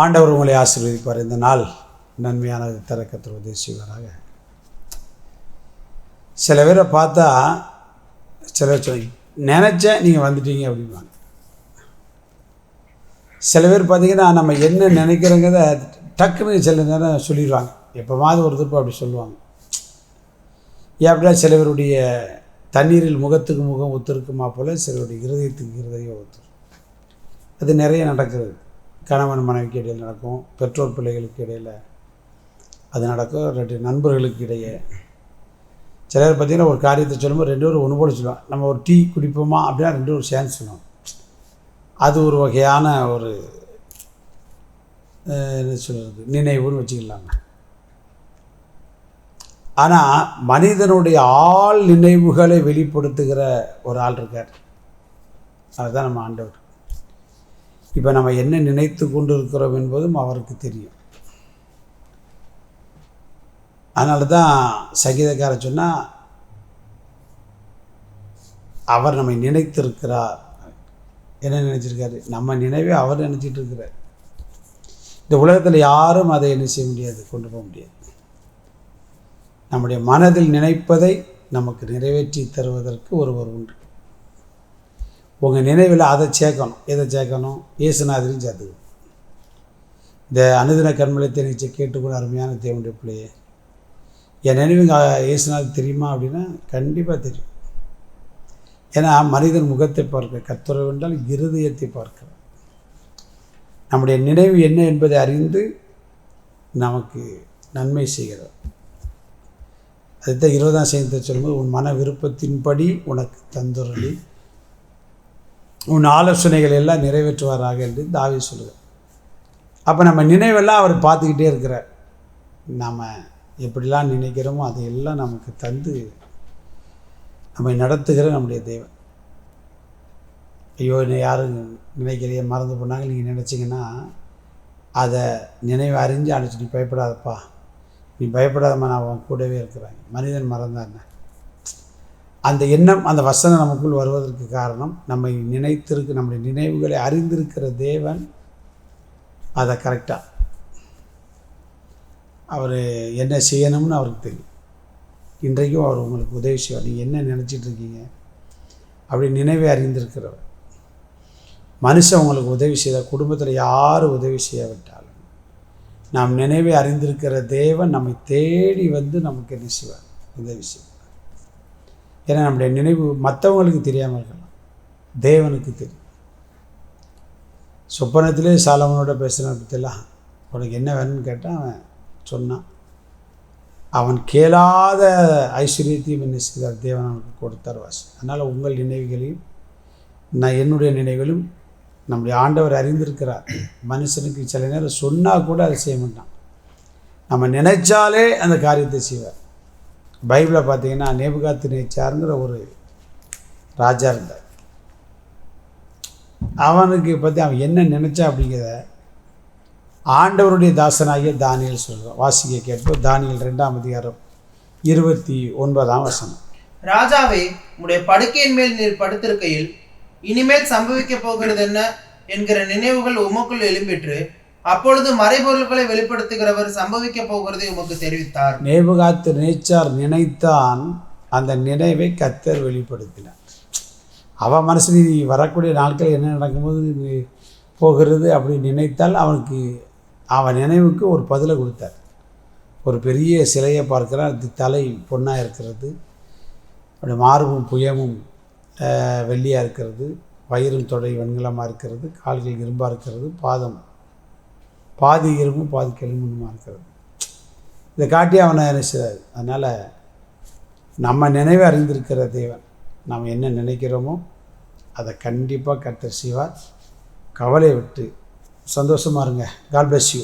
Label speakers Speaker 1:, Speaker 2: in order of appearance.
Speaker 1: ஆண்டவர் உங்களை ஆசீர்வதிப்பார். இந்த நாள் நன்மையானது தர கர்த்தர் உதவி செய்வாராக. சில பேரை பார்த்தா சில நினச்சேன் நீங்கள் வந்துட்டீங்க அப்படின்வாங்க. சில பேர் பார்த்திங்கன்னா நம்ம என்ன நினைக்கிறோங்கிறத டக்குன்னு சில நேரம் சொல்லிடுவாங்க. எப்போவாவது ஒரு திருப்பம் அப்படி சொல்லுவாங்க. ஏன் அப்படின்னா சில பேருடைய தண்ணீரில் முகத்துக்கு முகம் ஒத்துருக்குமா போல் சிலருடைய இருதயத்துக்கு இருதயம் ஒத்துரும். அது நிறைய நடக்கிறது. கணவன் மனைவிக்கு இடையில் நடக்கும், பெற்றோர் பிள்ளைகளுக்கு இடையில் அது நடக்கும், 2 நண்பர்களுக்கு இடையே. சிலர் பார்த்திங்கன்னா ஒரு காரியத்தை சொல்லும்போது 2 பேரும் ஒன்று போல சொல்லுவாங்க. நம்ம ஒரு டீ குடிப்போமா அப்படின்னா 2 பேரும் சேர்ந்து சொல்லுவோம். அது ஒரு வகையான ஒரு என்ன சொல்கிறது நினைவுன்னு வச்சுக்கலாங்க. ஆனால் மனிதனுடைய ஆள் நினைவுகளை வெளிப்படுத்துகிற ஒரு ஆள் இருக்கார். அதுதான் நம்ம ஆண்டவர். இப்போ நம்ம என்ன நினைத்து கொண்டு இருக்கிறோம் என்பதும் அவருக்கு தெரியும். அதனால தான் சங்கீதக்காரர் சொன்னால் அவர் நம்மை நினைத்திருக்கிறார். என்ன நினச்சிருக்காரு? நம்ம நினைவே அவர் நினச்சிட்டு இருக்கிறார். இந்த உலகத்தில் யாரும் அதை என்ன செய்ய முடியாது, கொண்டு போக முடியாது. நம்முடைய மனதில் நினைப்பதை நமக்கு நிறைவேற்றி தருவதற்கு ஒருவர் உண்டு. உங்கள் நினைவில் அதை சேர்க்கணும். எதை சேர்க்கணும்? இயேசுநாதரையும் சேர்த்துக்கணும். இந்த அனுதின கண்மலைத்தை நிச்சயம் கேட்டுக்கொள்ள அருமையான தேவனுடைய பிள்ளையே, என் நினைவுங்க இயேசுநாதர் தெரியுமா அப்படின்னா கண்டிப்பாக தெரியும். ஏன்னா மனிதன் முகத்தை பார்க்க கர்த்தரை என்றால் இருதயத்தை பார்க்கிறார். நம்முடைய நினைவு என்ன என்பதை அறிந்து நமக்கு நன்மை செய்கிறார். அதுதான் 20ஆம் சங்கீதத்தை சொல்லும்போது, உன் மன விருப்பத்தின்படி உனக்கு தந்துரலி உன் ஆலோசனைகள் எல்லாம் நிறைவேற்றுவாராக என்று தாவீது சொல்லுகிறார். அப்போ நம்ம நினைவெல்லாம் அவர் பார்த்துக்கிட்டே இருக்கிறார். நாம் எப்படிலாம் நினைக்கிறோமோ அதையெல்லாம் நமக்கு தந்து நம்மை நடத்துகிற நம்முடைய தேவன். ஐயோ என்னை யாரும் நினைக்கிறைய மறந்து போனாங்க நீங்கள் நினச்சிங்கன்னா அதை நினைவு அறிஞ்சு அனுப்பிச்சு, நீ பயப்படாதப்பா, நீ பயப்படாதம்மா, நான் அவன் கூடவே இருக்கிறாங்க. மனிதன் மறந்தாங்க. அந்த எண்ணம், அந்த வசனம் நமக்குள் வருவதற்கு காரணம் நம்மை நம்முடைய நினைவுகளை அறிந்திருக்கிற தேவன் அதை கரெக்டாக அவர் என்ன செய்யணும்னு அவருக்கு தெரியும். இன்றைக்கும் அவர் உங்களுக்கு உதவி செய்வார். நீங்கள் என்ன நினச்சிட்ருக்கீங்க அப்படி நினைவை அறிந்திருக்கிறவர். மனுஷன் உங்களுக்கு உதவி செய்தால், குடும்பத்தில் யார் உதவி செய்யாவிட்டாலும் நாம் நினைவை அறிந்திருக்கிற தேவன் நம்மை தேடி வந்து நமக்கு என்ன செய்வார்? உதவி செய்வார். ஏன்னா நம்முடைய நினைவு மற்றவங்களுக்கு தெரியாமல் இருக்கலாம், தேவனுக்கு தெரியும். சொப்பனத்திலே சாலமோனோட பேசுகிற பற்றிலாம் உனக்கு என்ன வேணும்னு கேட்டால் அவன் சொன்னான். அவன் கேளாத ஐஸ்வர்யத்தையும் என்ன செய்தார்? தேவன் அவனுக்கு கொடுத்தார் வாசி. அதனால் உங்கள் நினைவுகளையும் என்னுடைய நினைவுகளும் நம்முடைய ஆண்டவர் அறிந்திருக்கிறார். மனுஷனுக்கு சில நேரம் சொன்னால் கூட அதை செய்ய மாட்டான். நம்ம நினைச்சாலே அந்த காரியத்தை செய்வார். பைபிளில் பார்த்தீங்கன்னா நேபுகாத்நேச்சாருங்கிற ஒரு ராஜா இருந்தார். அவனுக்கு பற்றி அவன் என்ன நினச்சா அப்படிங்கிறத ஆண்டவருடைய தாசனாகிய தானியேல் சொல்கிறான். வாசிக்க கேட்போம். தானியேல் 2ஆம் அதிகாரம் 29ஆம் வசனம்.
Speaker 2: ராஜாவே, உம்முடைய படுக்கையின் மேல் நீர் படுத்திருக்கையில் இனிமேல் சம்பவிக்க போகிறது என்ன என்கிற நினைவுகள் உமக்குள் எழும்பிற்று. அப்பொழுது மறைபொருள்களை வெளிப்படுத்துகிறவர் சம்பவிக்க போகிறதை உமக்கு தெரிவித்தார்.
Speaker 1: நேபுகாத்நேச்சார் நினைத்தான், அந்த நினைவை கர்த்தர் வெளிப்படுத்தினார். அவன் மனசில் நீ வரக்கூடிய நாட்கள் என்ன நடக்கும்போது போகிறது அப்படின்னு நினைத்தால் அவனுக்கு அவன் நினைவுக்கு ஒரு பதிலை கொடுத்தார். ஒரு பெரிய சிலையை பார்க்கிறான். அது தலை பொன்னாக இருக்கிறது, அப்படி மார்பும் புயமும் வெள்ளியாக இருக்கிறது, வயிறும் தொடை வெண்கலமாக இருக்கிறது, கால்கள் இரும்பாக இருக்கிறது, பாதம் பாதி இரும்பும் பாதி கெலும்புமா இருக்கிறது. இதை காட்டி அவனை என்ன செய்தார்? அதனால் நம்ம நினைவை அறிந்திருக்கிற தேவன் நாம் என்ன நினைக்கிறோமோ அதை கண்டிப்பாக கர்த்தர் செய்வார். கவலையை விட்டு சந்தோஷமாக இருங்க. God bless you.